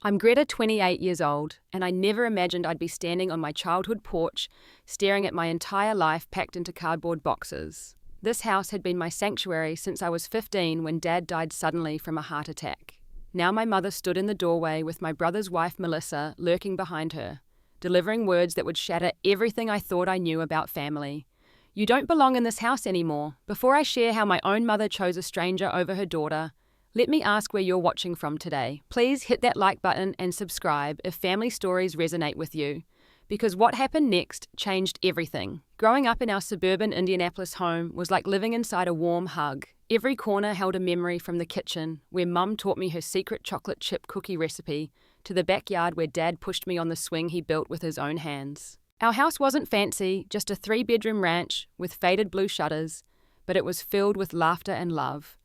I'm Greta, 28 years old, and I never imagined I'd be standing on my childhood porch, staring at my entire life packed into cardboard boxes. This house had been my sanctuary since I was 15 when Dad died suddenly from a heart attack. Now my mother stood in the doorway with my brother's wife Melissa lurking behind her, delivering words that would shatter everything I thought I knew about family. You don't belong in this house anymore. Before I share how my own mother chose a stranger over her daughter, let me ask where you're watching from today. Please hit that like button and subscribe if family stories resonate with you, because what happened next changed everything. Growing up in our suburban Indianapolis home was like living inside a warm hug. Every corner held a memory, from the kitchen, where Mum taught me her secret chocolate chip cookie recipe, to the backyard where Dad pushed me on the swing he built with his own hands. Our house wasn't fancy, just a 3-bedroom ranch with faded blue shutters, but it was filled with laughter and love.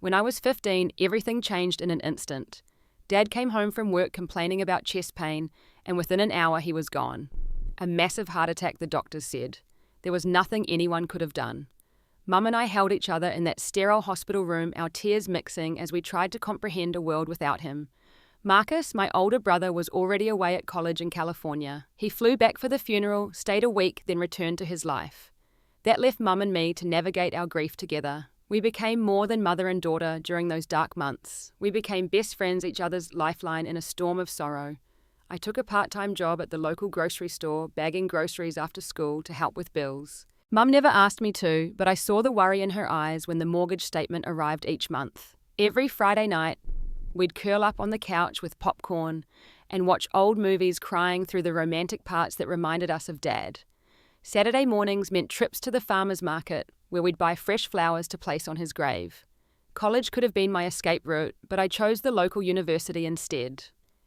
When I was 15, everything changed in an instant. Dad came home from work complaining about chest pain, and within an hour he was gone. A massive heart attack, the doctors said. There was nothing anyone could have done. Mum and I held each other in that sterile hospital room, our tears mixing as we tried to comprehend a world without him. Marcus, my older brother, was already away at college in California. He flew back for the funeral, stayed a week, then returned to his life. That left Mum and me to navigate our grief together. We became more than mother and daughter during those dark months. We became best friends, each other's lifeline in a storm of sorrow. I took a part-time job at the local grocery store, bagging groceries after school to help with bills. Mum never asked me to, but I saw the worry in her eyes when the mortgage statement arrived each month. Every Friday night, we'd curl up on the couch with popcorn and watch old movies, crying through the romantic parts that reminded us of Dad. Saturday mornings meant trips to the farmer's market, where we'd buy fresh flowers to place on his grave. College could have been my escape route, but I chose the local university instead.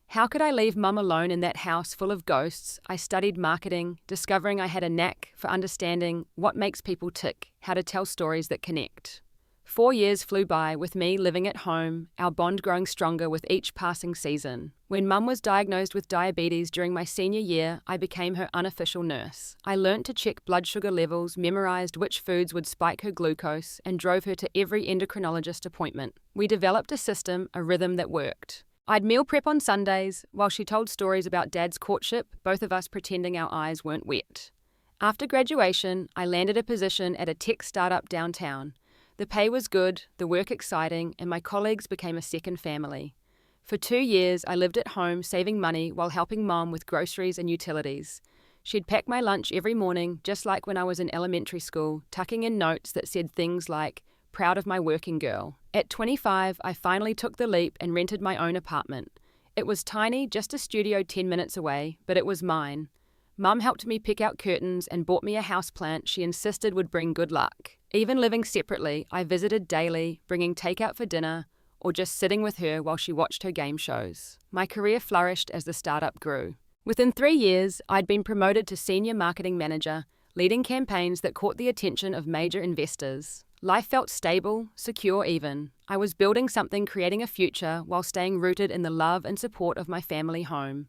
How could I leave Mum alone in that house full of ghosts? I studied marketing, discovering I had a knack for understanding what makes people tick, how to tell stories that connect. 4 years flew by with me living at home, our bond growing stronger with each passing season. When Mum was diagnosed with diabetes during my senior year, I became her unofficial nurse. I learnt to check blood sugar levels, memorized which foods would spike her glucose, and drove her to every endocrinologist appointment. We developed a system, a rhythm that worked. I'd meal prep on Sundays, while she told stories about Dad's courtship, both of us pretending our eyes weren't wet. After graduation, I landed a position at a tech startup downtown. The pay was good, the work exciting, and my colleagues became a second family. For 2 years, I lived at home saving money while helping Mom with groceries and utilities. She'd pack my lunch every morning, just like when I was in elementary school, tucking in notes that said things like, "Proud of my working girl." At 25, I finally took the leap and rented my own apartment. It was tiny, just a studio 10 minutes away, but it was mine. Mum helped me pick out curtains and bought me a houseplant she insisted would bring good luck. Even living separately, I visited daily, bringing takeout for dinner, or just sitting with her while she watched her game shows. My career flourished as the startup grew. Within 3 years, I'd been promoted to senior marketing manager, leading campaigns that caught the attention of major investors. Life felt stable, secure even. I was building something, creating a future, while staying rooted in the love and support of my family home.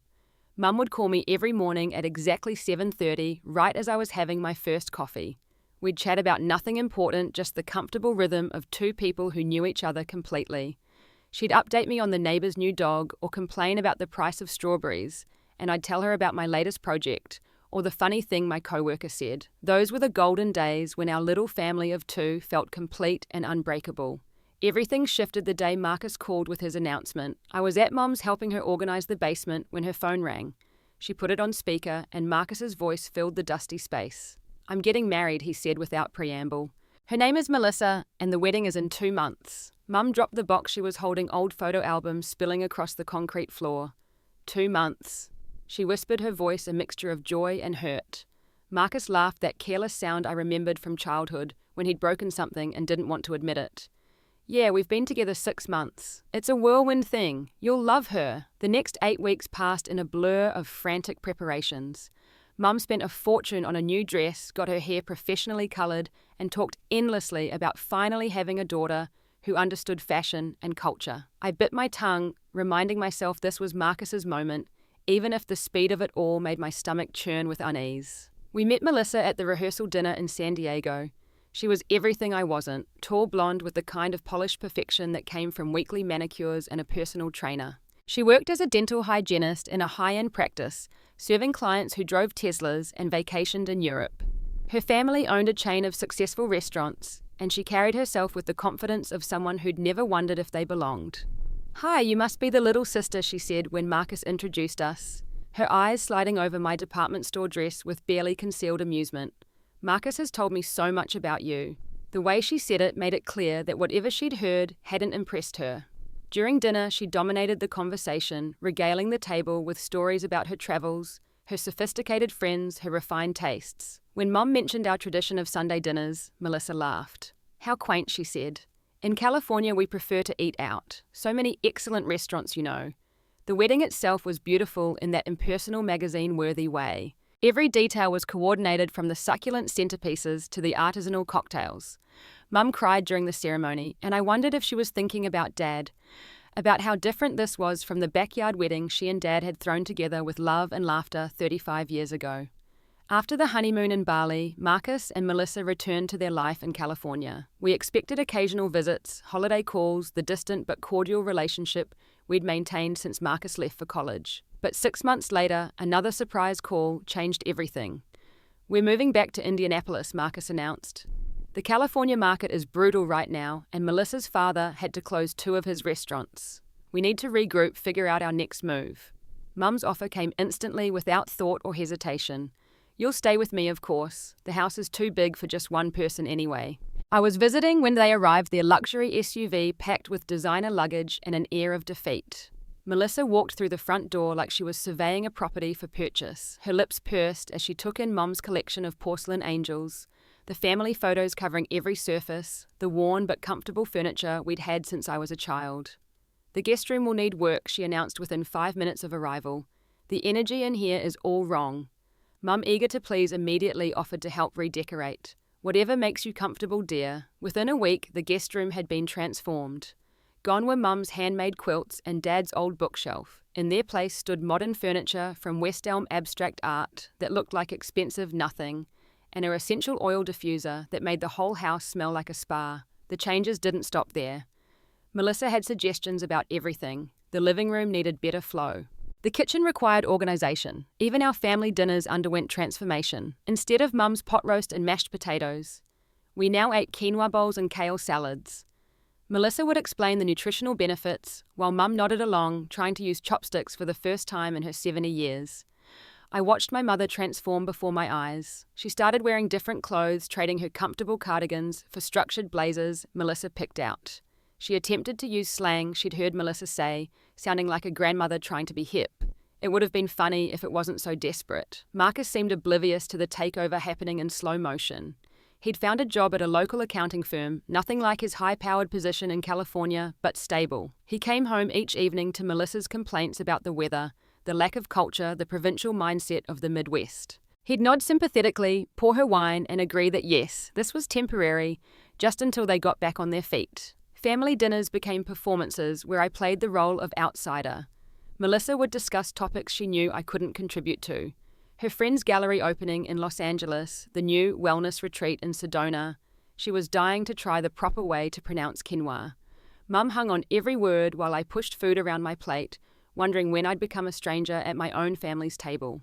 Mum would call me every morning at exactly 7:30, right as I was having my first coffee. We'd chat about nothing important, just the comfortable rhythm of two people who knew each other completely. She'd update me on the neighbor's new dog or complain about the price of strawberries, and I'd tell her about my latest project or the funny thing my coworker said. Those were the golden days when our little family of 2 felt complete and unbreakable. Everything shifted the day Marcus called with his announcement. I was at Mom's helping her organize the basement when her phone rang. She put it on speaker, and Marcus's voice filled the dusty space. "I'm getting married," he said without preamble. "Her name is Melissa, and the wedding is in 2 months." Mum dropped the box she was holding, old photo albums spilling across the concrete floor. 2 months. She whispered, her voice a mixture of joy and hurt. Marcus laughed, that careless sound I remembered from childhood when he'd broken something and didn't want to admit it. "Yeah, we've been together 6 months. It's a whirlwind thing. You'll love her." The next 8 weeks passed in a blur of frantic preparations. Mum spent a fortune on a new dress, got her hair professionally coloured, and talked endlessly about finally having a daughter who understood fashion and culture. I bit my tongue, reminding myself this was Marcus's moment, even if the speed of it all made my stomach churn with unease. We met Melissa at the rehearsal dinner in San Diego. She was everything I wasn't, tall blonde with the kind of polished perfection that came from weekly manicures and a personal trainer. She worked as a dental hygienist in a high-end practice, serving clients who drove Teslas and vacationed in Europe. Her family owned a chain of successful restaurants, and she carried herself with the confidence of someone who'd never wondered if they belonged. "Hi, you must be the little sister," she said when Marcus introduced us, her eyes sliding over my department store dress with barely concealed amusement. "Marcus has told me so much about you." The way she said it made it clear that whatever she'd heard hadn't impressed her. During dinner, she dominated the conversation, regaling the table with stories about her travels, her sophisticated friends, her refined tastes. When Mom mentioned our tradition of Sunday dinners, Melissa laughed. "How quaint," she said. "In California, we prefer to eat out. So many excellent restaurants, you know." The wedding itself was beautiful in that impersonal magazine-worthy way. Every detail was coordinated from the succulent centerpieces to the artisanal cocktails. Mum cried during the ceremony, and I wondered if she was thinking about Dad, about how different this was from the backyard wedding she and Dad had thrown together with love and laughter 35 years ago. After the honeymoon in Bali, Marcus and Melissa returned to their life in California. We expected occasional visits, holiday calls, the distant but cordial relationship we'd maintained since Marcus left for college. But 6 months later, another surprise call changed everything. "We're moving back to Indianapolis," Marcus announced. "The California market is brutal right now, and Melissa's father had to close 2 of his restaurants. We need to regroup, figure out our next move." Mum's offer came instantly without thought or hesitation. "You'll stay with me, of course. The house is too big for just one person anyway." I was visiting when they arrived, their luxury SUV packed with designer luggage and an air of defeat. Melissa walked through the front door like she was surveying a property for purchase, her lips pursed as she took in Mom's collection of porcelain angels, the family photos covering every surface, the worn but comfortable furniture we'd had since I was a child. "The guest room will need work," she announced within 5 minutes of arrival. "The energy in here is all wrong." Mum, eager to please, immediately offered to help redecorate. "Whatever makes you comfortable, dear." Within a week, the guest room had been transformed. Gone were Mum's handmade quilts and Dad's old bookshelf. In their place stood modern furniture from West Elm abstract art that looked like expensive nothing, and a essential oil diffuser that made the whole house smell like a spa. The changes didn't stop there. Melissa had suggestions about everything. The living room needed better flow. The kitchen required organization. Even our family dinners underwent transformation. Instead of Mum's pot roast and mashed potatoes, we now ate quinoa bowls and kale salads. Melissa would explain the nutritional benefits, while Mum nodded along, trying to use chopsticks for the first time in her 70 years. I watched my mother transform before my eyes. She started wearing different clothes, trading her comfortable cardigans for structured blazers Melissa picked out. She attempted to use slang she'd heard Melissa say, sounding like a grandmother trying to be hip. It would have been funny if it wasn't so desperate. Marcus seemed oblivious to the takeover happening in slow motion. He'd found a job at a local accounting firm, nothing like his high-powered position in California, but stable. He came home each evening to Melissa's complaints about the weather, the lack of culture, the provincial mindset of the Midwest. He'd nod sympathetically, pour her wine, and agree that yes, this was temporary, just until they got back on their feet. Family dinners became performances where I played the role of outsider. Melissa would discuss topics she knew I couldn't contribute to. Her friend's gallery opening in Los Angeles, the new wellness retreat in Sedona. She was dying to try the proper way to pronounce quinoa. Mum hung on every word while I pushed food around my plate, wondering when I'd become a stranger at my own family's table.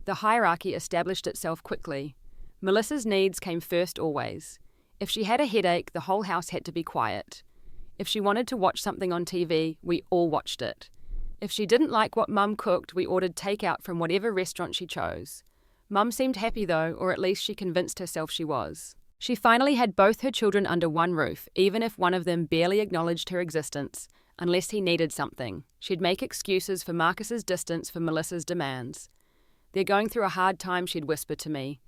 The hierarchy established itself quickly. Melissa's needs came first always. If she had a headache, the whole house had to be quiet. If she wanted to watch something on TV, we all watched it. If she didn't like what Mum cooked, we ordered takeout from whatever restaurant she chose. Mum seemed happy though, or at least she convinced herself she was. She finally had both her children under one roof, even if one of them barely acknowledged her existence, unless he needed something. She'd make excuses for Marcus's distance for Melissa's demands. "They're going through a hard time," she'd whisper to me.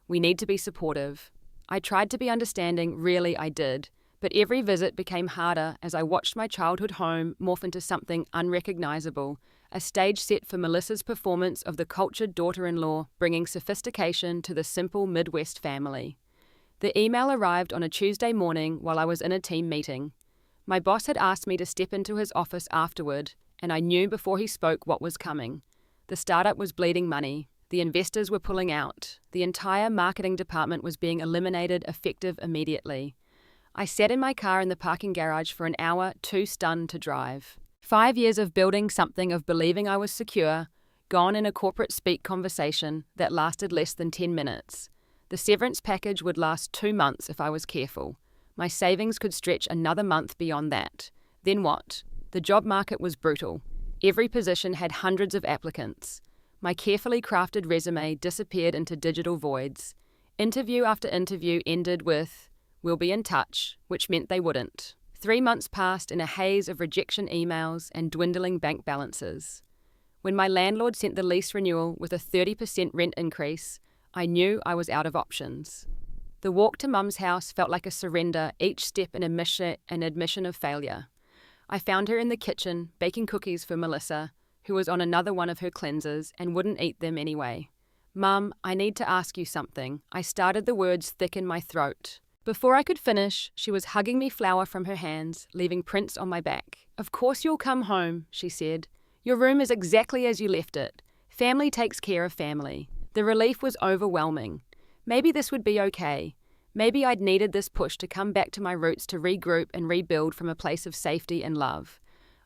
"We need to be supportive." I tried to be understanding, really I did, but every visit became harder as I watched my childhood home morph into something unrecognizable, a stage set for Melissa's performance of the cultured daughter-in-law, bringing sophistication to the simple Midwest family. The email arrived on a Tuesday morning while I was in a team meeting. My boss had asked me to step into his office afterward, and I knew before he spoke what was coming. The startup was bleeding money. The investors were pulling out. The entire marketing department was being eliminated, effective immediately. I sat in my car in the parking garage for an hour, too stunned to drive. 5 years of building something, of believing I was secure, gone in a corporate speak conversation that lasted less than 10 minutes. The severance package would last 2 months if I was careful. My savings could stretch another month beyond that. Then what? The job market was brutal. Every position had hundreds of applicants. My carefully crafted resume disappeared into digital voids. Interview after interview ended with, "We'll be in touch," which meant they wouldn't. 3 months passed in a haze of rejection emails and dwindling bank balances. When my landlord sent the lease renewal with a 30% rent increase, I knew I was out of options. The walk to Mum's house felt like a surrender, each step an admission of failure. I found her in the kitchen, baking cookies for Melissa, who was on another one of her cleanses and wouldn't eat them anyway. "Mum, I need to ask you something." I started, the words thick in my throat. Before I could finish, she was hugging me flour from her hands, leaving prints on my back. "Of course you'll come home," she said. "Your room is exactly as you left it. Family takes care of family." The relief was overwhelming. Maybe this would be okay. Maybe I'd needed this push to come back to my roots, to regroup and rebuild from a place of safety and love.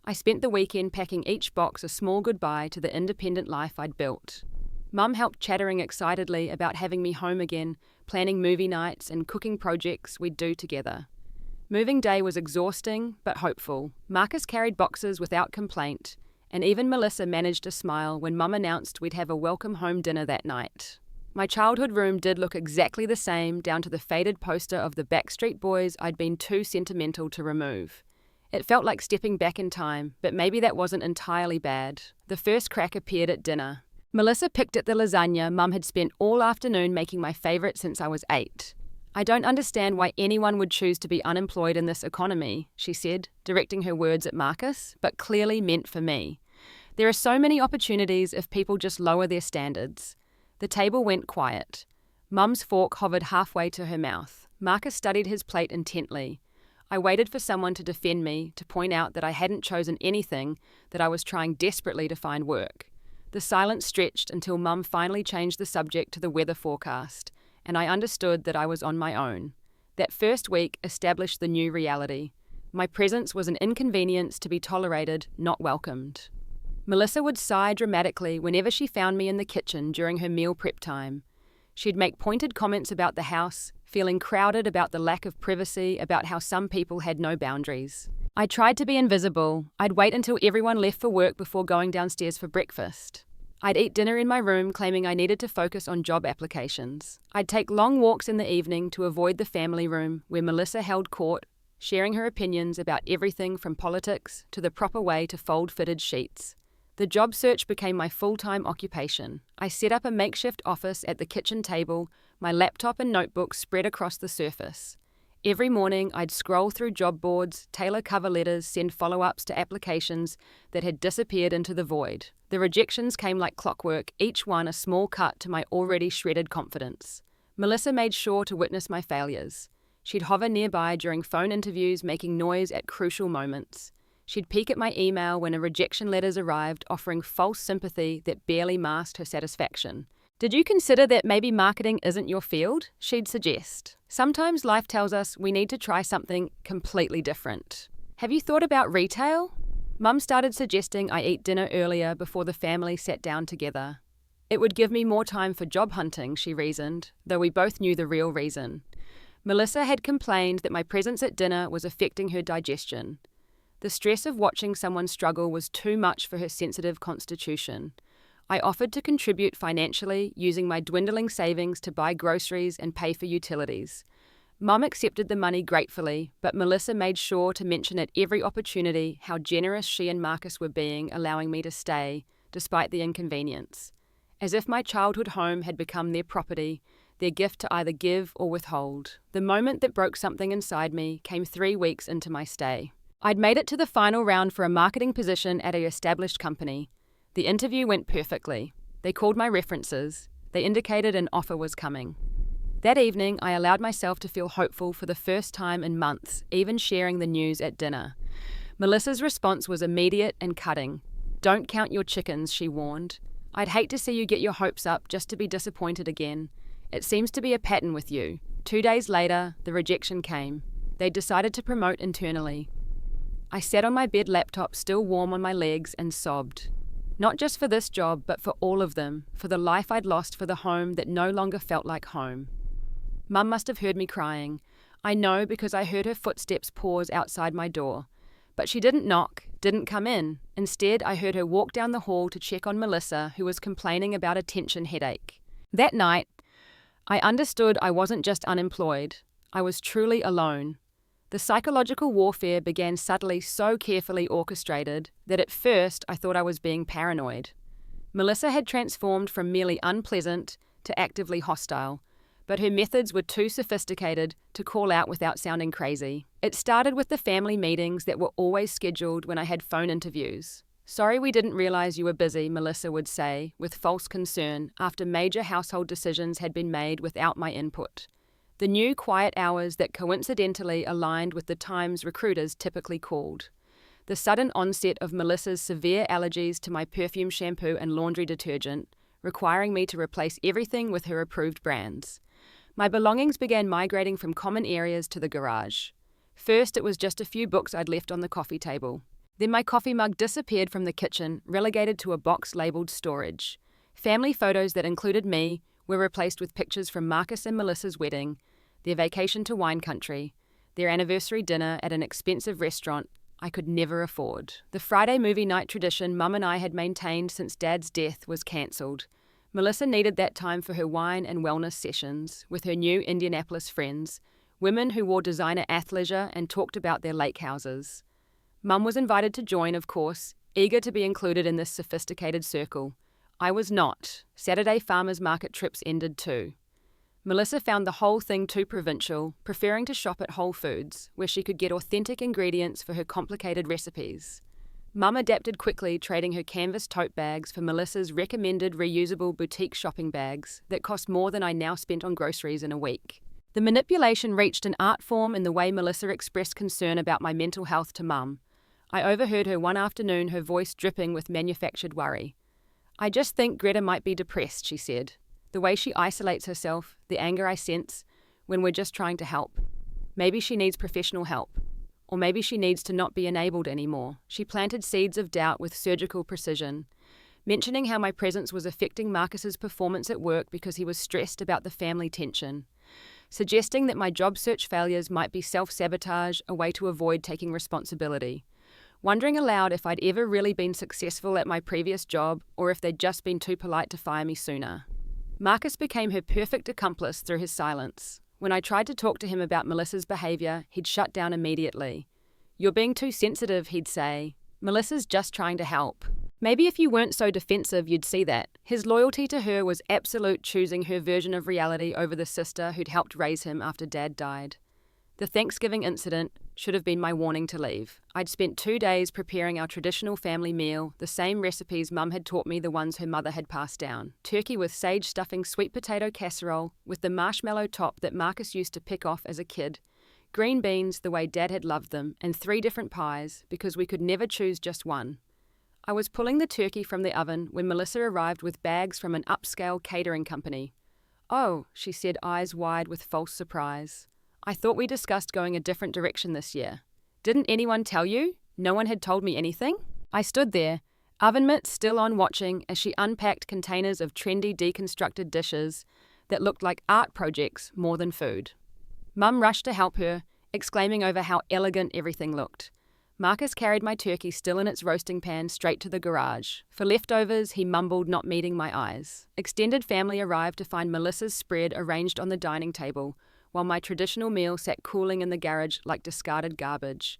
I spent the weekend packing each box a small goodbye to the independent life I'd built. Mum helped, chattering excitedly about having me home again, planning movie nights and cooking projects we'd do together. Moving day was exhausting but hopeful. Marcus carried boxes without complaint, and even Melissa managed to smile when Mum announced we'd have a welcome home dinner that night. My childhood room did look exactly the same, down to the faded poster of the Backstreet Boys I'd been too sentimental to remove. It felt like stepping back in time, but maybe that wasn't entirely bad. The first crack appeared at dinner. Melissa picked at the lasagna Mum had spent all afternoon making, my favourite since I was 8. "I don't understand why anyone would choose to be unemployed in this economy," she said, directing her words at Marcus, but clearly meant for me. "There are so many opportunities if people just lower their standards." The table went quiet. Mum's fork hovered halfway to her mouth. Marcus studied his plate intently. I waited for someone to defend me, to point out that I hadn't chosen anything, that I was trying desperately to find work. The silence stretched until Mum finally changed the subject to the weather forecast, and I understood that I was on my own. That first week established the new reality. My presence was an inconvenience to be tolerated, not welcomed. Melissa would sigh dramatically whenever she found me in the kitchen during her meal prep time. She'd make pointed comments about the house, feeling crowded, about the lack of privacy, about how some people had no boundaries. I tried to be invisible. I'd wait until everyone left for work before going downstairs for breakfast. I'd eat dinner in my room, claiming I needed to focus on job applications. I'd take long walks in the evening to avoid the family room, where Melissa held court, sharing her opinions about everything from politics to the proper way to fold fitted sheets. The job search became my full-time occupation. I set up a makeshift office at the kitchen table, my laptop and notebooks spread across the surface. Every morning, I'd scroll through job boards, tailor cover letters, send follow-ups to applications that had disappeared into the void. The rejections came like clockwork, each one a small cut to my already shredded confidence. Melissa made sure to witness my failures. She'd hover nearby during phone interviews, making noise at crucial moments. She'd peek at my email when a rejection letters arrived, offering false sympathy that barely masked her satisfaction. "Did you consider that maybe marketing isn't your field?" she'd suggest. Sometimes life tells us we need to try something completely different. "Have you thought about retail?" Mum started suggesting I eat dinner earlier before the family sat down together. It would give me more time for job hunting, she reasoned, though we both knew the real reason. Melissa had complained that my presence at dinner was affecting her digestion. The stress of watching someone struggle was too much for her sensitive constitution. I offered to contribute financially, using my dwindling savings to buy groceries and pay for utilities. Mum accepted the money gratefully, but Melissa made sure to mention at every opportunity how generous she and Marcus were being, allowing me to stay, despite the inconvenience. As if my childhood home had become their property, their gift to either give or withhold. The moment that broke something inside me came 3 weeks into my stay. I'd made it to the final round for a marketing position at an established company. The interview went perfectly. They called my references. They indicated an offer was coming. That evening, I allowed myself to feel hopeful for the first time in months, even sharing the news at dinner. Melissa's response was immediate and cutting. "Don't count your chickens," she warned. "I'd hate to see you get your hopes up just to be disappointed again. It seems to be a pattern with you." 2 days later, the rejection came. They decided to promote internally. I sat on my bed laptop still warm on my legs and sobbed. Not just for this job, but for all of them, for the life I'd lost, for the home that no longer felt like home. Mum must have heard me crying. I know because I heard her footsteps pause outside my door. But she didn't knock, didn't come in. Instead, I heard her walk down the hall to check on Melissa, who was complaining about a tension headache. That night, I understood I wasn't just unemployed. I was truly alone. The psychological warfare began subtly, so carefully orchestrated that at first I thought I was being paranoid. Melissa had transformed from merely unpleasant to actively hostile, but her methods were too sophisticated to call out without sounding crazy. It started with the family meetings that were always scheduled when I had phone interviews. "Sorry we didn't realize you were busy," Melissa would say, with false concern after major household decisions had been made without my input. The new quiet hours that coincidentally aligned with the times recruiters typically called. The sudden onset of Melissa's severe allergies to my perfume shampoo and laundry detergent, requiring me to replace everything with her approved brands. My belongings began migrating from common areas to the garage. First, it was just a few books I'd left on the coffee table. Then my coffee mug disappeared from the kitchen, relegated to a box labelled storage. Family photos that included me were replaced with pictures from Marcus and Melissa's wedding, their vacation to wine country, their anniversary dinner at an expensive restaurant I could never afford. The Friday movie night tradition Mum and I had maintained since Dad's death was cancelled. Melissa needed that time for her wine and wellness sessions with her new Indianapolis friends, women who wore designer athleisure and talked about their lake houses. Mum was invited to join, of course, eager to be included in this sophisticated circle. I was not. Saturday farmers market trips ended too. Melissa found the whole thing too provincial, preferring to shop at Whole Foods, where she could get authentic ingredients for her complicated recipes. Mum adapted quickly, trading her canvas tote bags for Melissa's recommended reusable boutique shopping bags that cost more than I now spent on groceries in a week. The manipulation reached an art form in the way Melissa expressed concern about my mental health to Mum. I overheard her one afternoon, her voice dripping with manufactured worry. "I just think Greta might be depressed," she said. "The way she isolates herself, the anger I sense when we're just trying to help. Maybe she needs professional help. Or maybe she needs to not be enabled anymore." She planted seeds of doubt with surgical precision, mentioning how my presence was affecting Marcus's performance at work because he was stressed about the family tension, suggesting that my job search failures might be self-sabotage, a way to avoid taking responsibility. Wondering aloud if I'd ever really been successful at my previous job or if they'd just been too polite to fire me sooner. Marcus became her perfect accomplice through his silence. When I tried to talk to him about Melissa's behaviour, he'd shut down immediately. "You're being too sensitive," he'd say. "Melissa's just trying to help. Maybe if you weren't so defensive, you'd see that." His loyalty to her was absolute, choosing her version of reality over the sister who'd helped raise him after Dad died. The Thanksgiving incident should have been my warning to leave. I'd spent 2 days preparing our traditional family meal, the same recipes Mum had taught me, the ones her mother had passed down. Turkey with sage stuffing, sweet potato casserole with the marshmallow top that Marcus used to pick off as a kid, green beans the way Dad had loved them, and 3 different pies because we could never choose just one. I was pulling the turkey from the oven when Melissa arrived with bags from an upscale catering company. "Oh," she said, eyes wide with false surprise. "I thought we discussed going a different direction this year. Didn't anyone tell you? No one had told me anything?" I stood there, oven mitts still on, watching as she unpacked containers of trendy deconstructed dishes that looked like art projects more than food. Mum rushed to help her, exclaiming over how elegant everything looked. Marcus carried my turkey still in its roasting pan straight to the garage. For leftovers, he mumbled, not meeting my eyes. Extended family arrived to find Melissa's spread arranged on the dining table, while my traditional meal sat cooling in the garage like discarded garbage.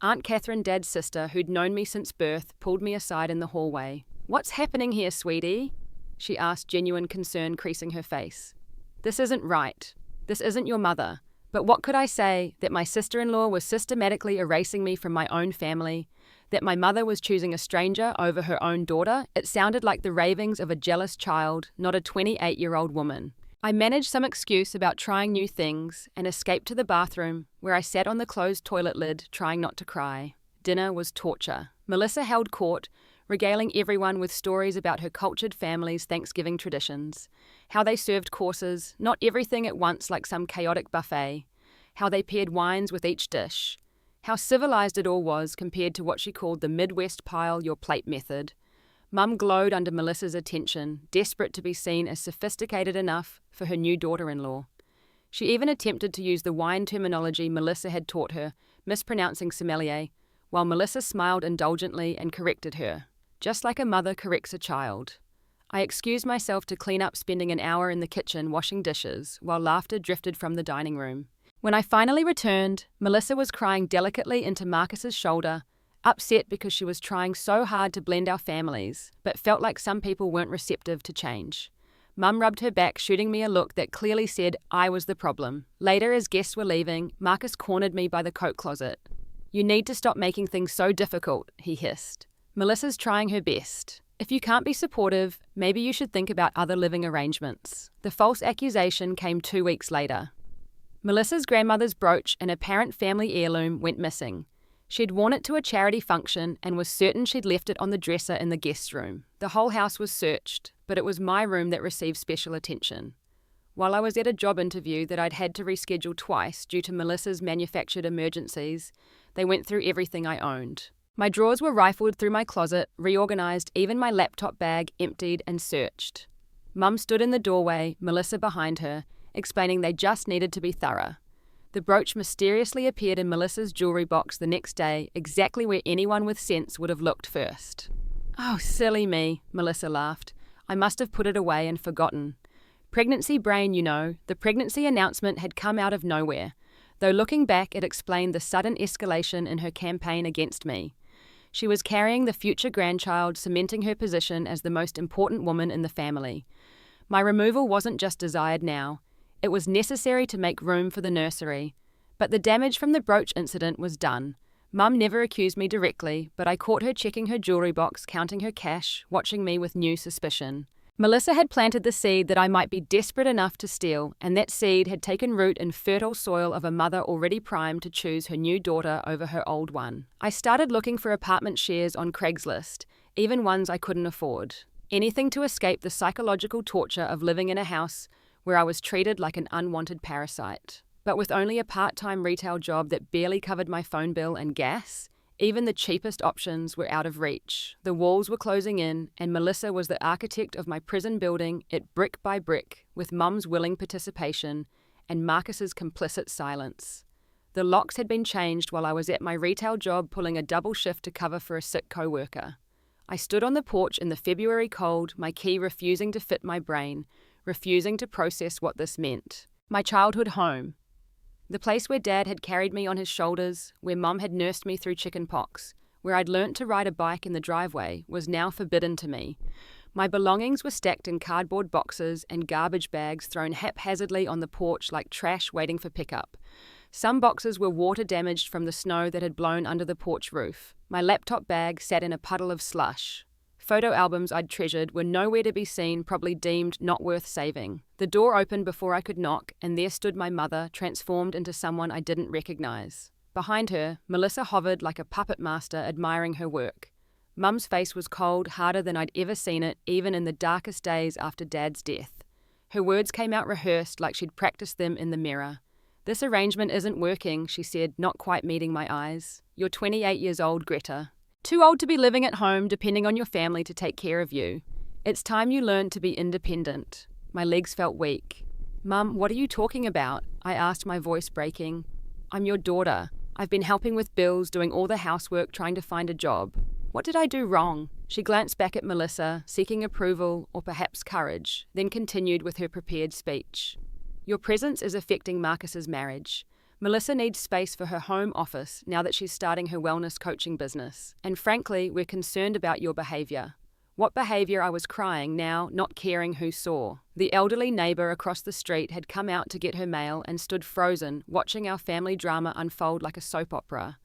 Aunt Catherine, Dad's sister, who'd known me since birth, pulled me aside in the hallway. "What's happening here, sweetie?" she asked, genuine concern creasing her face. "This isn't right. This isn't your mother." But what could I say? That my sister-in-law was systematically erasing me from my own family? That my mother was choosing a stranger over her own daughter? It sounded like the ravings of a jealous child, not a 28-year-old woman. I managed some excuse about trying new things and escaped to the bathroom, where I sat on the closed toilet lid, trying not to cry. Dinner was torture. Melissa held court, regaling everyone with stories about her cultured family's Thanksgiving traditions. How they served courses, not everything at once like some chaotic buffet. How they paired wines with each dish. How civilized it all was compared to what she called the Midwest pile your plate method. Mum glowed under Melissa's attention, desperate to be seen as sophisticated enough for her new daughter-in-law. She even attempted to use the wine terminology Melissa had taught her, mispronouncing sommelier, while Melissa smiled indulgently and corrected her, just like a mother corrects a child. I excused myself to clean up, spending an hour in the kitchen washing dishes, while laughter drifted from the dining room. When I finally returned, Melissa was crying delicately into Marcus's shoulder, upset because she was trying so hard to blend our families, but felt like some people weren't receptive to change. Mum rubbed her back, shooting me a look that clearly said I was the problem. Later, as guests were leaving, Marcus cornered me by the coat closet. "You need to stop making things so difficult," he hissed. "Melissa's trying her best. If you can't be supportive, maybe you should think about other living arrangements." The false accusation came 2 weeks later. Melissa's grandmother's brooch, an apparent family heirloom, went missing. She'd worn it to a charity function and was certain she'd left it on the dresser in the guest room. The whole house was searched, but it was my room that received special attention. While I was at a job interview that I'd had to reschedule twice due to Melissa's manufactured emergencies, they went through everything I owned. My drawers were rifled through my closet, reorganized, even my laptop bag emptied and searched. Mum stood in the doorway, Melissa behind her, explaining they just needed to be thorough. The brooch mysteriously appeared in Melissa's jewelry box the next day, exactly where anyone with sense would have looked first. "Oh, silly me," Melissa laughed. "I must have put it away and forgotten." Pregnancy brain, you know. The pregnancy announcement had come out of nowhere, though looking back it explained the sudden escalation in her campaign against me. She was carrying the future grandchild, cementing her position as the most important woman in the family. My removal wasn't just desired now. It was necessary to make room for the nursery. But the damage from the brooch incident was done. Mum never accused me directly, but I caught her checking her jewelry box, counting her cash, watching me with new suspicion. Melissa had planted the seed that I might be desperate enough to steal, and that seed had taken root in fertile soil of a mother already primed to choose her new daughter over her old one. I started looking for apartment shares on Craigslist, even ones I couldn't afford. Anything to escape the psychological torture of living in a house where I was treated like an unwanted parasite. But with only a part-time retail job that barely covered my phone bill and gas, even the cheapest options were out of reach. The walls were closing in, and Melissa was the architect of my prison building it brick by brick, with Mum's willing participation and Marcus's complicit silence. The locks had been changed while I was at my retail job pulling a double shift to cover for a sick co-worker. I stood on the porch in the February cold, my key refusing to fit my brain, refusing to process what this meant. My childhood home. The place where Dad had carried me on his shoulders, where Mum had nursed me through chicken pox, where I'd learnt to ride a bike in the driveway, was now forbidden to me. My belongings were stacked in cardboard boxes and garbage bags thrown haphazardly on the porch like trash waiting for pickup. Some boxes were water damaged from the snow that had blown under the porch roof. My laptop bag sat in a puddle of slush. Photo albums I'd treasured were nowhere to be seen, probably deemed not worth saving. The door opened before I could knock, and there stood my mother, transformed into someone I didn't recognize. Behind her, Melissa hovered like a puppet master, admiring her work. Mum's face was cold, harder than I'd ever seen it, even in the darkest days after Dad's death. Her words came out rehearsed like she'd practiced them in the mirror. "This arrangement isn't working," she said, not quite meeting my eyes. "You're 28 years old, Greta. Too old to be living at home, depending on your family to take care of you. It's time you learned to be independent." My legs felt weak. "Mum, what are you talking about?" I asked, my voice breaking. "I'm your daughter. I've been helping with bills, doing all the housework, trying to find a job. What did I do wrong?" She glanced back at Melissa, seeking approval or perhaps courage, then continued with her prepared speech. "Your presence is affecting Marcus's marriage. Melissa needs space for her home office now that she's starting her wellness coaching business. And frankly, we're concerned about your behavior." What behavior? I was crying now, not caring who saw. The elderly neighbor across the street had come out to get her mail and stood frozen, watching our family drama unfold like a soap opera.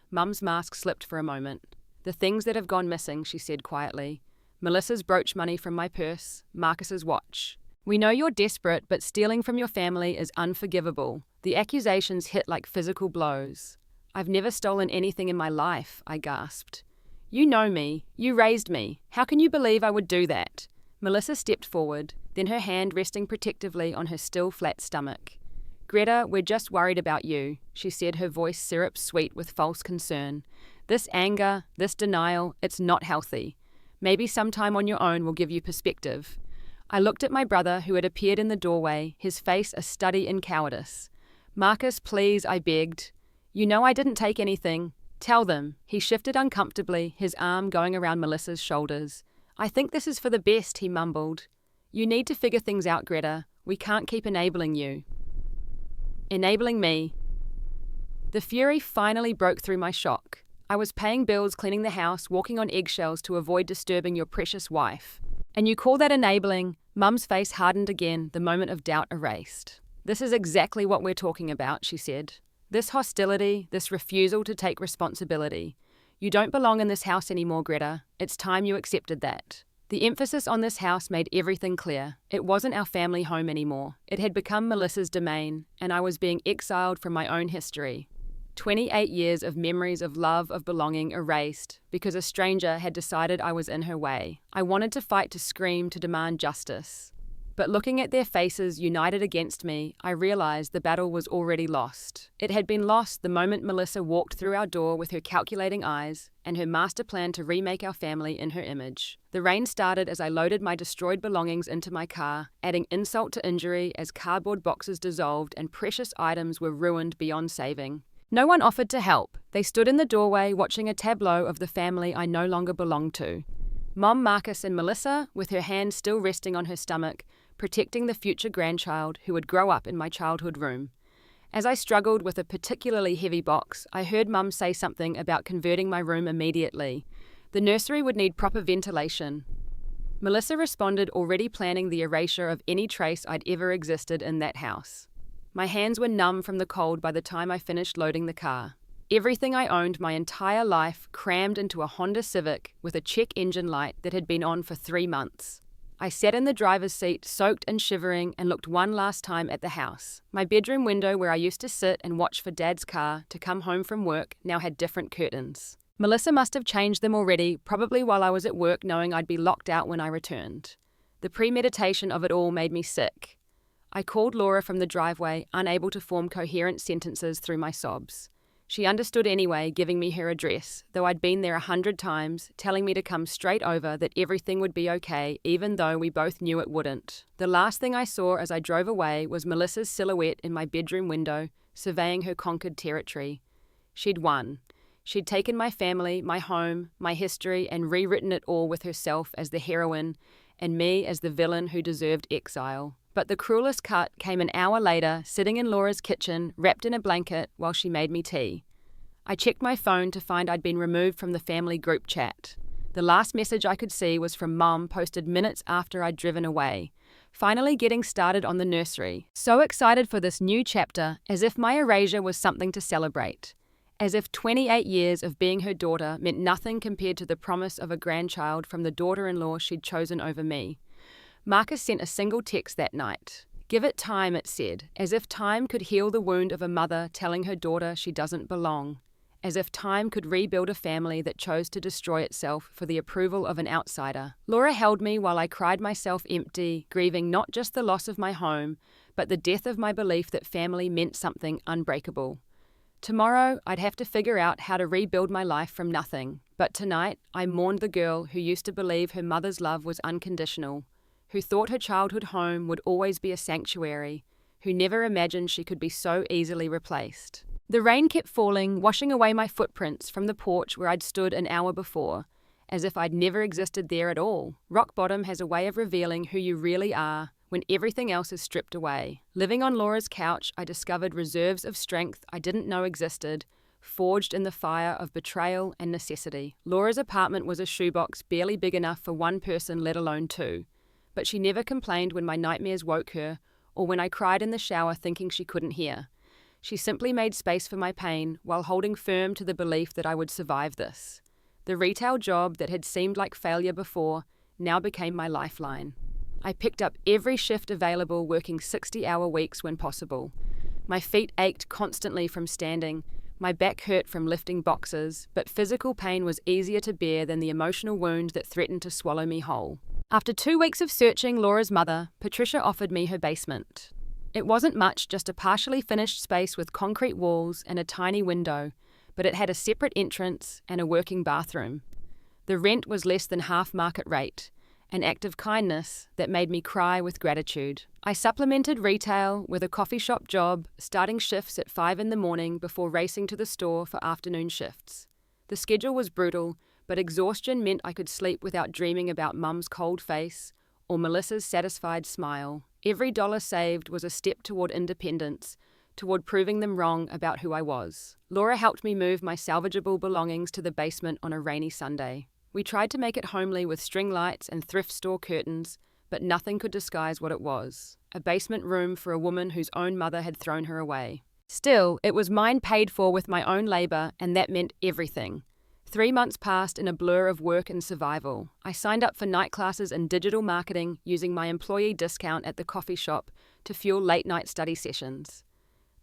Mum's mask slipped for a moment. "The things that have gone missing," she said quietly. "Melissa's brooch money from my purse, Marcus's watch. We know you're desperate, but stealing from your family is unforgivable." The accusations hit like physical blows. "I've never stolen anything in my life," I gasped. "You know me. You raised me. How can you believe I would do that?" Melissa stepped forward, then her hand resting protectively on her still flat stomach. "Greta, we're just worried about you," she said, her voice syrup sweet with false concern. "This anger, this denial, it's not healthy. Maybe sometime on your own will give you perspective." I looked at my brother, who had appeared in the doorway, his face a study in cowardice. "Marcus, please," I begged. "You know I didn't take anything. Tell them." He shifted uncomfortably, his arm going around Melissa's shoulders. "I think this is for the best," he mumbled. "You need to figure things out, Greta. We can't keep enabling you." Enabling me. The fury finally broke through my shock. I was paying bills, cleaning the house, walking on eggshells to avoid disturbing your precious wife. "And you call that enabling?" Mum's face hardened again, the moment of doubt erased. "This is exactly what we're talking about," she said. "This hostility, this refusal to take responsibility. You don't belong in this house anymore, Greta. It's time you accepted that." The emphasis on this house made everything clear. It wasn't our family home anymore. It had become Melissa's domain, and I was being exiled from my own history. 28 years of memories of love, of belonging erased because a stranger had decided I was in her way. I wanted to fight, to scream, to demand justice. But looking at their faces united against me, I realized the battle was already lost. It had been lost the moment Melissa walked through our door with her calculating eyes and her master plan to remake our family in her image. The rain started as I loaded my destroyed belongings into my car, adding insult to injury as cardboard boxes dissolved and precious items were ruined beyond saving. No one offered to help. They stood in the doorway watching a tableau of the family I no longer belonged to. Mom, Marcus, and Melissa, with her hand still resting on her stomach, protecting the future grandchild who would grow up in my childhood room. As I struggled with a particularly heavy box, I heard Mum say something about converting my room immediately. The nursery would need proper ventilation. Melissa responded, already planning the erasure of any trace I'd ever existed in that house. My hands were numb from the cold by the time I finished loading the car. Everything I owned my entire life crammed into a Honda Civic with a check engine light that had been on for 3 months. I sat in the driver's seat, soaked and shivering, and looked one last time at the house. My bedroom window, where I used to sit and watch for Dad's car to come home from work, now had different curtains. Melissa must have changed them already, probably while I was at work, knowing I'd be locked out when I returned. The premeditation of it all made me sick. I called Laura from the driveway, unable to form coherent sentences through my sobs. She understood anyway, giving me her address, though I'd been there 100 times, telling me to come straight over, that everything would be okay, even though we both knew it wouldn't. The last thing I saw as I drove away was Melissa's silhouette in my bedroom window, surveying her conquered territory. She'd won. She'd taken my family, my home, my history, and rewritten it all with herself as the heroine, and me as the villain who deserved exile. But the cruelest cut came an hour later, sitting in Laura's kitchen, wrapped in a blanket, while she made me tea. I checked my phone to find I'd been removed from the family group chat. The last message I could see was from Mum, posted minutes after I'd driven away. Finally getting started on the nursery. So excited for this new chapter, as if my erasure was something to celebrate. As if 28 years of being her daughter meant nothing compared to the promise of a grandchild from the daughter-in-law she'd chosen over me. Marcus sent a single text that night. "Give it time," it said, as if time could heal the wound of a mother telling her daughter she doesn't belong. As if time could rebuild a family that chose to destroy itself for the approval of an outsider. Laura held me while I cried myself empty, grieving not just the loss of my home, but the death of my belief that family meant something unbreakable. Tomorrow, I'd have to figure out how to rebuild my life from nothing. But tonight, I mourned the girl who used to believe her mother's love was unconditional, who thought her childhood home would always be a sanctuary, who never imagined she could be so easily replaced. The rain kept falling, washing away my footprints from the porch where I'd stood an hour before, as if I'd never existed there at all. Rock bottom has a way of revealing who you really are when everything else is stripped away. Living on Laura's couch, I discovered reserves of strength I didn't know existed, forged in the fire of betrayal and necessity. Laura's apartment was a shoebox barely big enough for one person, let alone two. But she never complained when my nightmares woke her, or when I cried in the shower thinking she couldn't hear. She simply made space for my pain while holding firm to the belief that I would survive this. The retail job that had seemed like failure before now became my lifeline. I picked up every shift available, working 60-hour weeks when possible. My feet ached constantly from standing, my back hurt from lifting boxes, but physical pain was easier to bear than the emotional wound that threatened to swallow me whole. After 2 weeks of searching Laura's mother, Patricia offered me her basement. It wasn't much, just a partially finished space with concrete walls and a tiny window, but it had a separate entrance and a working bathroom. The rent was less than half market rate, an act of kindness that made me cry with gratitude. I supplemented retail with a coffee shop job, starting shifts at 5 in the morning before racing to the store for afternoon shifts. The schedule was brutal, but exhaustion meant I could sleep without dreaming about Mum's cold face or Melissa's satisfied smile. Every dollar saved was a step toward independence, toward proving them wrong about who I was. Laura helped me move my salvageable belongings to the basement on a rainy Sunday. We tried to make it homely with string lights and thrift store curtains, but nothing could disguise what it was. A basement room for a woman whose own mother had thrown her away. Still, it was mine, paid for with my own labor, and that meant everything. 3 months passed in a blur of work and survival. I signed up for night classes in digital marketing using my employee discount at the coffee shop to fuel late-night study sessions.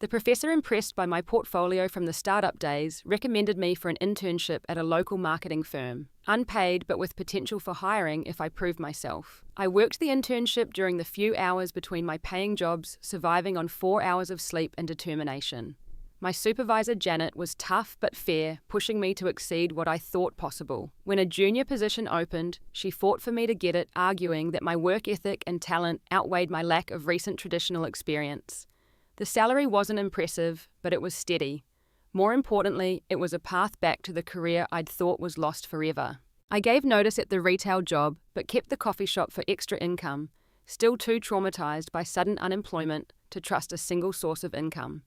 The professor, impressed by my portfolio from the startup days, recommended me for an internship at a local marketing firm, unpaid but with potential for hiring if I proved myself. I worked the internship during the few hours between my paying jobs, surviving on 4 hours of sleep and determination. My supervisor, Janet, was tough but fair, pushing me to exceed what I thought possible. When a junior position opened, she fought for me to get it, arguing that my work ethic and talent outweighed my lack of recent traditional experience. The salary wasn't impressive, but it was steady. More importantly, it was a path back to the career I'd thought was lost forever. I gave notice at the retail job, but kept the coffee shop for extra income, still too traumatized by sudden unemployment to trust a single source of income.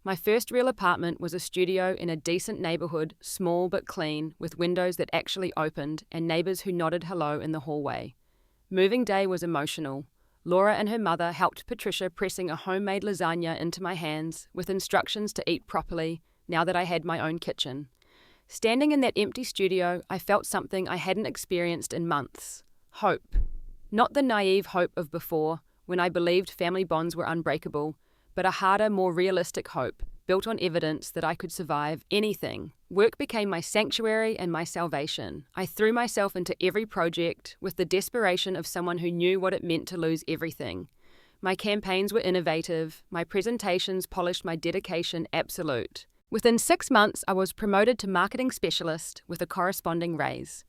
My first real apartment was a studio in a decent neighborhood, small but clean, with windows that actually opened and neighbors who nodded hello in the hallway. Moving day was emotional. Laura and her mother helped Patricia pressing a homemade lasagna into my hands with instructions to eat properly now that I had my own kitchen. Standing in that empty studio, I felt something I hadn't experienced in months. Hope. Not the naive hope of before, when I believed family bonds were unbreakable, but a harder, more realistic hope, built on evidence that I could survive anything. Work became my sanctuary and my salvation. I threw myself into every project with the desperation of someone who knew what it meant to lose everything. My campaigns were innovative, my presentations polished my dedication absolute. Within 6 months, I was promoted to marketing specialist with a corresponding raise.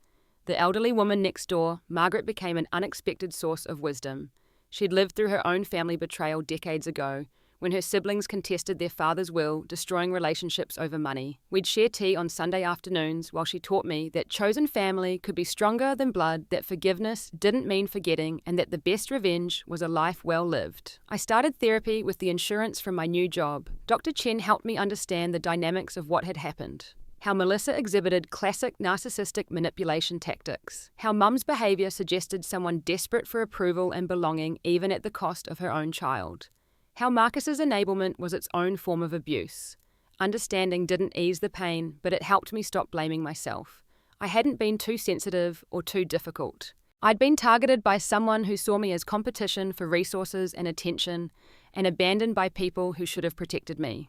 The elderly woman next door, Margaret, became an unexpected source of wisdom. She'd lived through her own family betrayal decades ago, when her siblings contested their father's will, destroying relationships over money. We'd share tea on Sunday afternoons while she taught me that chosen family could be stronger than blood, that forgiveness didn't mean forgetting, and that the best revenge was a life well lived. I started therapy with the insurance from my new job. Dr. Chen helped me understand the dynamics of what had happened. How Melissa exhibited classic narcissistic manipulation tactics. How Mum's behavior suggested someone desperate for approval and belonging even at the cost of her own child. How Marcus's enablement was its own form of abuse. Understanding didn't ease the pain, but it helped me stop blaming myself. I hadn't been too sensitive or too difficult. I'd been targeted by someone who saw me as competition for resources and attention, and abandoned by people who should have protected me.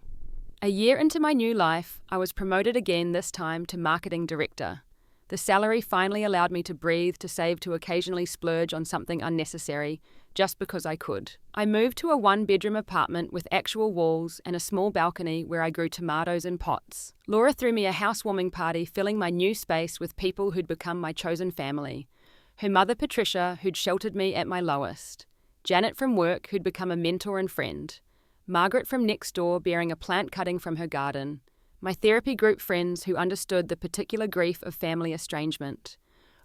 A year into my new life, I was promoted again, this time to marketing director. The salary finally allowed me to breathe, to save, to occasionally splurge on something unnecessary, just because I could. I moved to a 1-bedroom apartment with actual walls and a small balcony where I grew tomatoes in pots. Laura threw me a housewarming party, filling my new space with people who'd become my chosen family. Her mother, Patricia, who'd sheltered me at my lowest. Janet from work, who'd become a mentor and friend. Margaret from next door, bearing a plant cutting from her garden. My therapy group friends who understood the particular grief of family estrangement.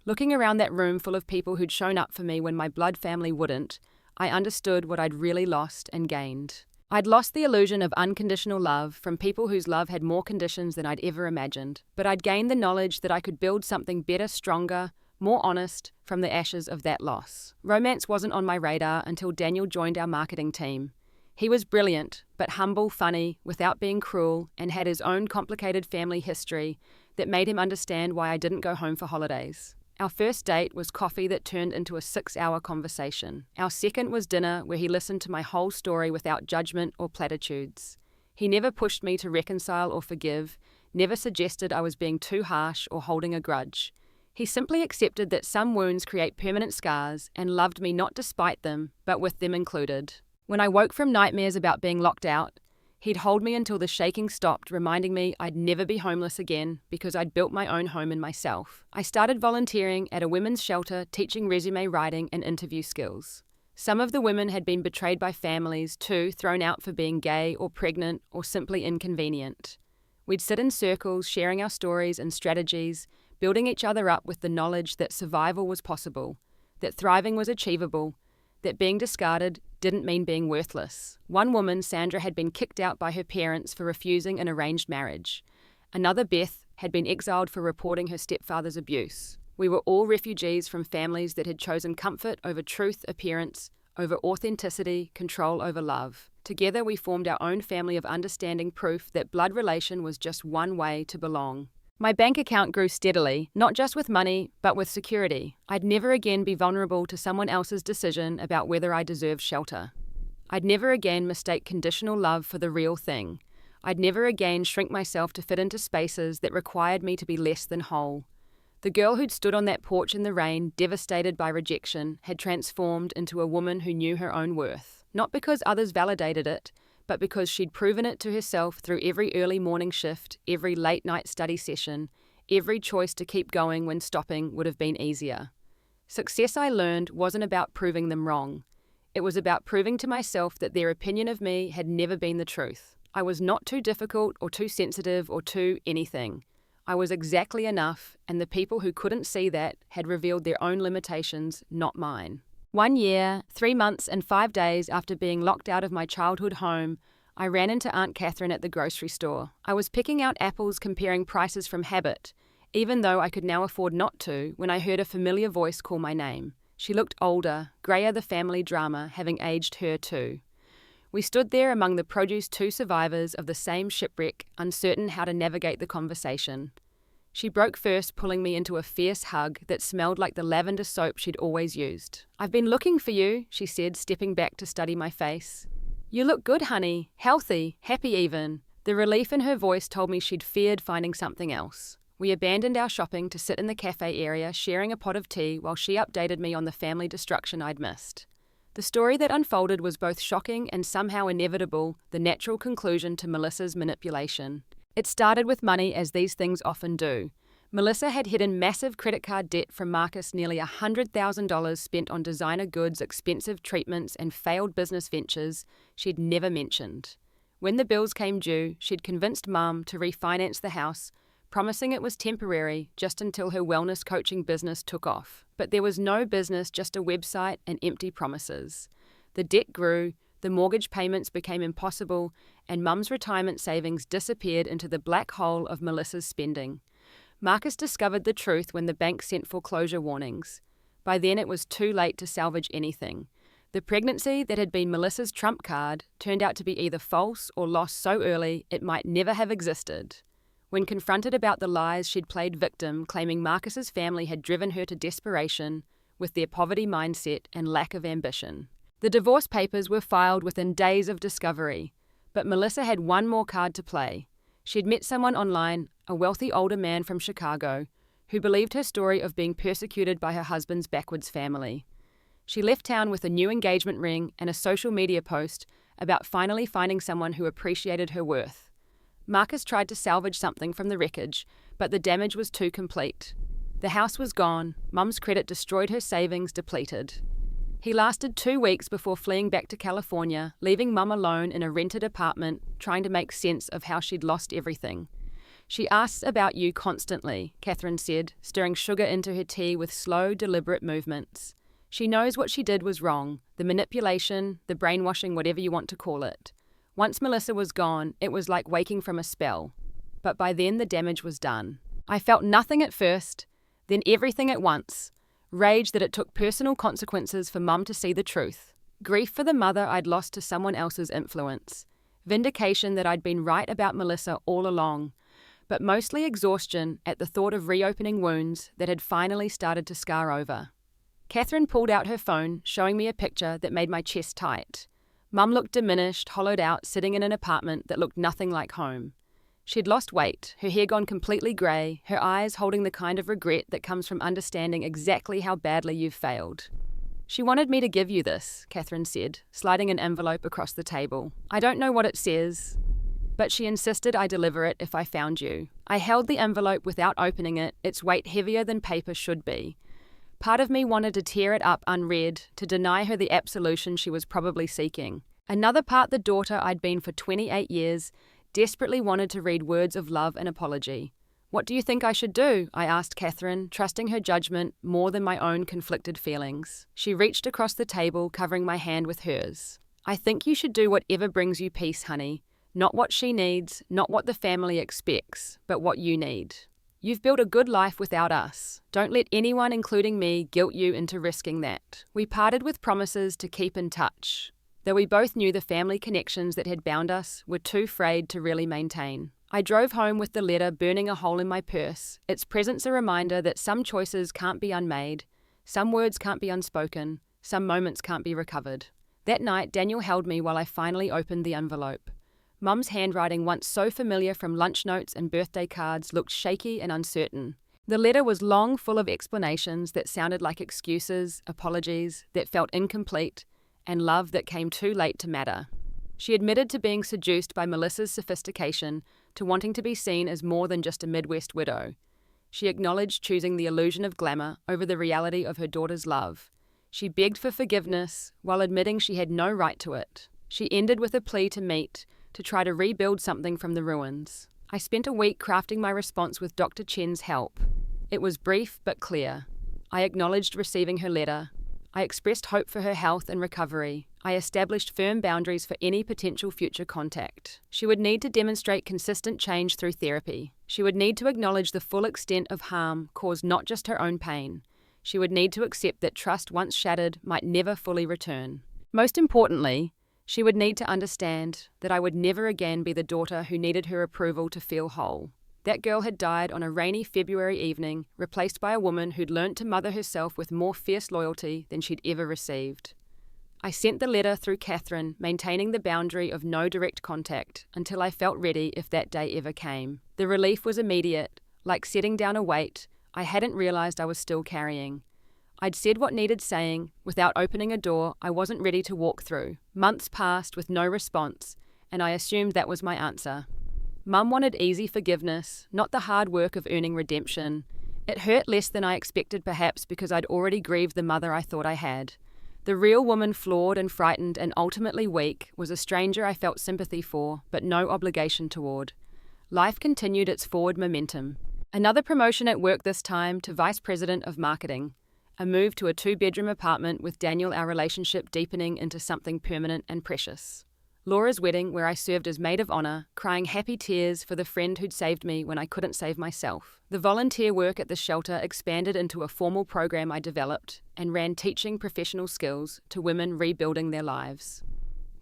Looking around that room full of people who'd shown up for me when my blood family wouldn't, I understood what I'd really lost and gained. I'd lost the illusion of unconditional love from people whose love had more conditions than I'd ever imagined, but I'd gained the knowledge that I could build something better, stronger, more honest from the ashes of that loss. Romance wasn't on my radar until Daniel joined our marketing team. He was brilliant, but humble, funny, without being cruel, and had his own complicated family history that made him understand why I didn't go home for holidays. Our first date was coffee that turned into a 6-hour conversation. Our second was dinner, where he listened to my whole story without judgment or platitudes. He never pushed me to reconcile or forgive, never suggested I was being too harsh or holding a grudge. He simply accepted that some wounds create permanent scars and loved me not despite them, but with them included. When I woke from nightmares about being locked out, he'd hold me until the shaking stopped, reminding me I'd never be homeless again because I'd built my own home in myself. I started volunteering at a women's shelter, teaching resume writing and interview skills. Some of the women had been betrayed by families too, thrown out for being gay or pregnant or simply inconvenient. We'd sit in circles, sharing our stories and strategies, building each other up with the knowledge that survival was possible, that thriving was achievable, that being discarded didn't mean being worthless. One woman, Sandra, had been kicked out by her parents for refusing an arranged marriage. Another, Beth, had been exiled for reporting her stepfather's abuse. We were all refugees from families that had chosen comfort over truth, appearance over authenticity, control over love. Together we formed our own family of understanding, proof that blood relation was just one way to belong. My bank account grew steadily, not just with money, but with security. I'd never again be vulnerable to someone else's decision about whether I deserved shelter. I'd never again mistake conditional love for the real thing. I'd never again shrink myself to fit into spaces that required me to be less than whole. The girl who'd stood on that porch in the rain, devastated by rejection, had transformed into a woman who knew her own worth. Not because others validated it, but because she'd proven it to herself through every early morning shift, every late night study session, every choice to keep going when stopping would have been easier. Success, I learned, wasn't about proving them wrong. It was about proving to myself that their opinion of me had never been the truth. I was not too difficult or too sensitive or too anything. I was exactly enough, and the people who couldn't see that had revealed their own limitations, not mine. 1 year, 3 months, and 5 days after being locked out of my childhood home, I ran into Aunt Catherine at the grocery store. I was picking out apples, comparing prices from habit, even though I could now afford not to, when I heard a familiar voice call my name. She looked older, greyer the family drama, having aged her too. We stood there among the produce, 2 survivors of the same shipwreck, uncertain how to navigate the conversation. She broke first, pulling me into a fierce hug that smelled like the lavender soap she'd always used. "I've been looking for you," she said, stepping back to study my face. "You look good, honey. Healthy, happy even." The relief in her voice told me she'd feared finding something else. We abandoned our shopping to sit in the cafe area, sharing a pot of tea while she updated me on the family destruction I'd missed. The story that unfolded was both shocking and somehow inevitable, the natural conclusion to Melissa's manipulation. It started with money, as these things often do. Melissa had hidden massive credit card debt from Marcus, nearly $100,000 spent on designer goods, expensive treatments, and failed business ventures she'd never mentioned. When the bills came due, she'd convinced Mum to refinance the house, promising it was temporary, just until her wellness coaching business took off. But there was no business, just a website and empty promises. The debt grew, the mortgage payments became impossible, and Mum's retirement savings disappeared into the black hole of Melissa's spending. Marcus discovered the truth when the bank sent foreclosure warnings. By then it was too late to salvage anything. The pregnancy that had been Melissa's trump card turned out to be either false or lost so early it might never have existed. When confronted about the lies she'd played victim, claiming Marcus's family had driven her to desperation with their poverty mindset and lack of ambition. The divorce papers were filed within days of discovery, but Melissa had one more card to play. She'd met someone online, a wealthy older man from Chicago, who believed her story of being persecuted by her husband's backwards family. She left town with a new engagement ring and a social media post about finally finding someone who appreciated her worth. Marcus tried to salvage something from the wreckage, but the damage was too complete. The house was gone, Mum's credit destroyed, her savings depleted. He lasted 2 weeks before fleeing back to California, leaving Mum alone in a rented apartment, trying to make sense of how she'd lost everything. "She asks about you constantly," Catherine said, stirring sugar into her tea with slow, deliberate movements. "She knows what she did was wrong, the manipulation, the brainwashing, whatever you want to call it. Once Melissa was gone, it was like waking from a spell. But by then the damage was done. I felt nothing at first, then everything at once. Rage that it took personal consequences for Mum to see the truth. Grief for the mother I'd lost to someone else's influence. Vindication that I'd been right about Melissa all along. But mostly exhaustion at the thought of reopening wounds that had finally started to scar over." Catherine pulled out her phone, showing me a picture that made my chest tight. Mum looked diminished, hollowed out, sitting in an apartment that looked nothing like home. She'd lost weight, her hair gone completely grey, her eyes holding the kind of regret that comes from understanding exactly how badly you've failed. She wanted me to give you this, Catherine said, sliding an envelope across the table. I don't know what it says, but she insisted I deliver it if I found you. I held the envelope without opening it, its weight heavier than paper should be. Part of me wanted to tear it up unread, to deny her the absolution she was probably seeking. Another part, the daughter I'd been for 28 years, desperately wanted to read words of love and apology. What do you think I should do? I asked Catherine, trusting her judgment more than my own conflicted feelings. She reached across the table, covering my hand with hers. I think you should do whatever brings you peace, honey. Not what she needs, not what the family expects, but what you need. You've built a good life without us. Don't let anyone, including me, guilt you into risking that. We parted with promises to keep in touch, though we both knew the family connections that had bound us were too frayed to really maintain. I drove home with the letter burning a hole in my purse, its presence a reminder that some choices can't be unmade, some words can't be unspoken, some moments can't be recovered. That night, Daniel held me while I finally opened the envelope. Mum's handwriting, once so familiar from lunch notes and birthday cards, looked shaky and uncertain. The letter was long, full of explanations that sounded like excuses, apologies that felt incomplete, and love that came too late to matter. She admitted to being seduced by Melissa's sophistication, to wanting to be seen as more than just a Midwest widow. She acknowledged choosing the illusion of glamour over the reality of her daughter's love. She begged for forgiveness while admitting she had no right to it. She ended with a plea to meet, to try to rebuild something from the ruins. I spent a week crafting my response with Dr. Chen's help. It was brief but clear. I acknowledged receiving her letter. I expressed hope for her health and recovery. I established firm boundaries for any potential future contact. She would need to demonstrate consistent change through therapy. She would need to acknowledge the full extent of harm caused, not just her own pain. She would need to accept that trust once shattered might never fully return. Most importantly, she would need to understand that I would never again be the daughter who needed her approval to feel whole. That girl had died on a rainy February evening, replaced by a woman who'd learnt to mother herself with more fierce loyalty than she'd ever received. I sent the letter through Catherine, maintaining the boundary of no direct contact, until I felt ready if that day ever came. The relief was immediate, like setting down a weight I hadn't realised I was still carrying. I'd said what needed saying, without opening a door I wasn't ready to walk through. Months passed with no response, and I assumed that was my answer. Mum wanted easy forgiveness, not the hard work of earning redemption. It hurt less than I expected, perhaps because I'd already grieved the mother I thought I had. The real woman, flawed and frightened and ultimately weak, was a stranger I felt sympathy for, but no obligation toward. Life continued its forward momentum. Another promotion at work, this time to Vice President of Marketing. A move to a 2-bedroom apartment with Daniel, our relationship deepening into something permanent and precious. Laura's wedding, where I served as maid of honour, crying happy tears for the friend who'd saved me when I couldn't save myself. The volunteer work at the shelter expanded into a formal program I developed and ran, teaching professional skills to women rebuilding their lives.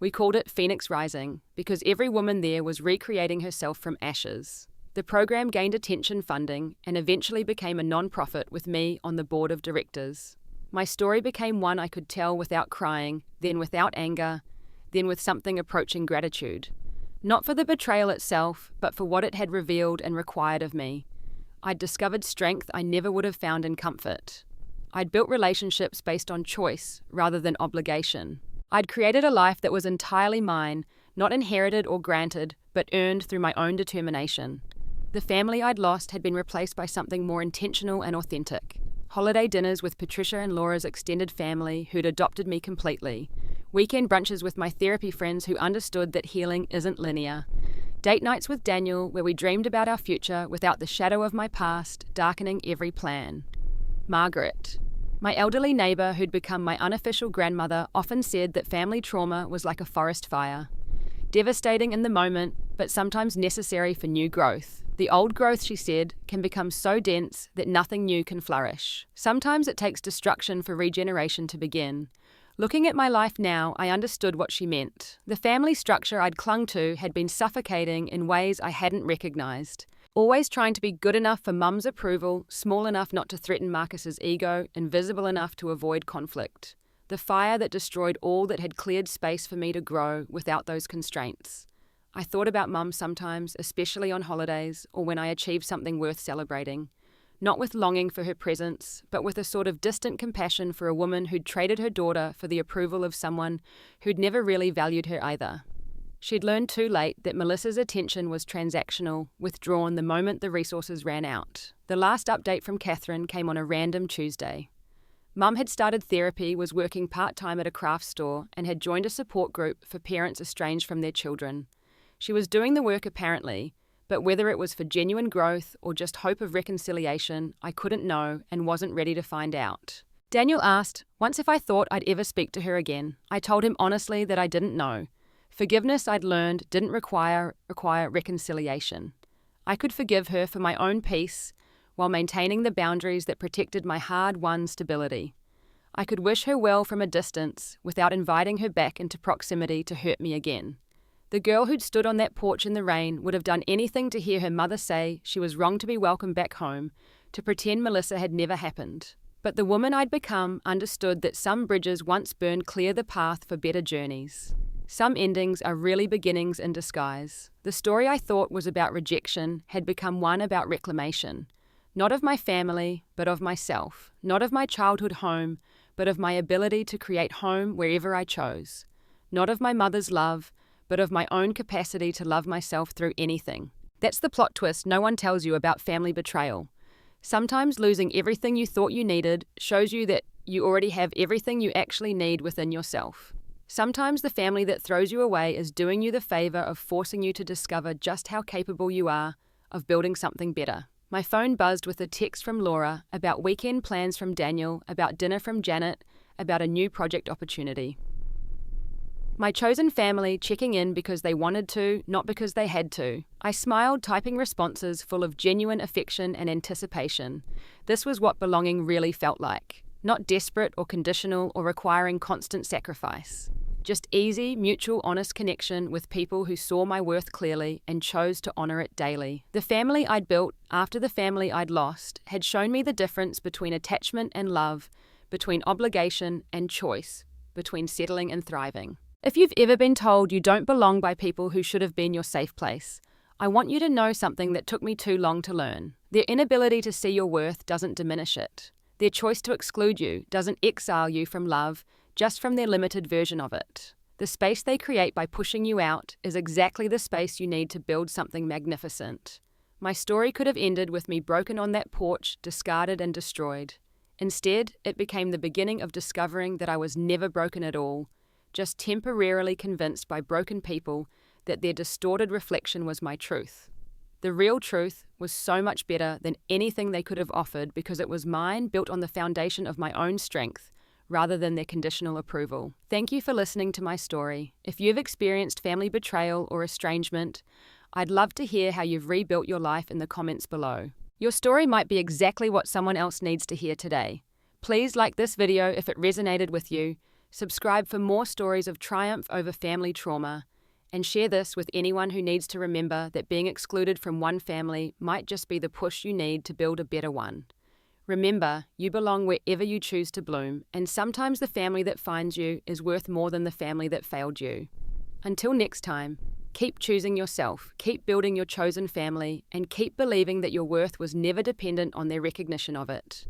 We called it Phoenix Rising because every woman there was recreating herself from ashes. The program gained attention funding and eventually became a non-profit with me on the board of directors. My story became one I could tell without crying, then without anger, then with something approaching gratitude. Not for the betrayal itself, but for what it had revealed and required of me. I'd discovered strength I never would have found in comfort. I'd built relationships based on choice rather than obligation. I'd created a life that was entirely mine, not inherited or granted, but earned through my own determination. The family I'd lost had been replaced by something more intentional and authentic. Holiday dinners with Patricia and Laura's extended family who'd adopted me completely. Weekend brunches with my therapy friends who understood that healing isn't linear. Date nights with Daniel where we dreamed about our future without the shadow of my past darkening every plan. Margaret, my elderly neighbour who'd become my unofficial grandmother, often said that family trauma was like a forest fire. Devastating in the moment, but sometimes necessary for new growth. The old growth, she said, can become so dense that nothing new can flourish. Sometimes it takes destruction for regeneration to begin. Looking at my life now, I understood what she meant. The family structure I'd clung to had been suffocating in ways I hadn't recognised. Always trying to be good enough for Mum's approval, small enough not to threaten Marcus's ego, invisible enough to avoid conflict. The fire that destroyed all that had cleared space for me to grow without those constraints. I thought about Mum sometimes, especially on holidays or when I achieved something worth celebrating. not with longing for her presence, but with a sort of distant compassion for a woman who'd traded her daughter for the approval of someone who'd never really valued her either. She'd learned too late that Melissa's attention was transactional, withdrawn the moment the resources ran out. The last update from Catherine came on a random Tuesday. Mum had started therapy, was working part-time at a craft store, and had joined a support group for parents estranged from their children. She was doing the work apparently, but whether it was for genuine growth or just hope of reconciliation, I couldn't know and wasn't ready to find out. Daniel asked once if I thought I'd ever speak to her again. I told him honestly that I didn't know. Forgiveness, I'd learned, didn't require reconciliation. I could forgive her for my own peace while maintaining the boundaries that protected my hard-won stability. I could wish her well from a distance without inviting her back into proximity to hurt me again. The girl who'd stood on that porch in the rain would have done anything to hear her mother say she was wrong to be welcomed back home, to pretend Melissa had never happened. But the woman I'd become understood that some bridges once burned clear the path for better journeys. Some endings are really beginnings in disguise. The story I thought was about rejection had become one about reclamation. Not of my family, but of myself. Not of my childhood home, but of my ability to create home wherever I chose. Not of my mother's love, but of my own capacity to love myself through anything. That's the plot twist no one tells you about family betrayal. Sometimes losing everything you thought you needed shows you that you already have everything you actually need within yourself. Sometimes the family that throws you away is doing you the favor of forcing you to discover just how capable you are of building something better. My phone buzzed with a text from Laura about weekend plans from Daniel, about dinner from Janet, about a new project opportunity. My chosen family checking in because they wanted to, not because they had to. I smiled, typing responses full of genuine affection and anticipation. This was what belonging really felt like. Not desperate or conditional or requiring constant sacrifice. Just easy, mutual, honest connection with people who saw my worth clearly and chose to honor it daily. The family I'd built after the family I'd lost had shown me the difference between attachment and love, between obligation and choice, between settling and thriving. If you've ever been told you don't belong by people who should have been your safe place, I want you to know something that took me too long to learn. Their inability to see your worth doesn't diminish it. Their choice to exclude you doesn't exile you from love, just from their limited version of it. The space they create by pushing you out is exactly the space you need to build something magnificent. My story could have ended with me broken on that porch, discarded and destroyed. Instead, it became the beginning of discovering that I was never broken at all, just temporarily convinced by broken people that their distorted reflection was my truth. The real truth was so much better than anything they could have offered because it was mine, built on the foundation of my own strength, rather than their conditional approval. Thank you for listening to my story. If you've experienced family betrayal or estrangement, I'd love to hear how you've rebuilt your life in the comments below. Your story might be exactly what someone else needs to hear today. Please like this video if it resonated with you, subscribe for more stories of triumph over family trauma, and share this with anyone who needs to remember that being excluded from one family might just be the push you need to build a better one. Remember, you belong wherever you choose to bloom, and sometimes the family that finds you is worth more than the family that failed you. Until next time, keep choosing yourself, keep building your chosen family, and keep believing that your worth was never dependent on their recognition of it.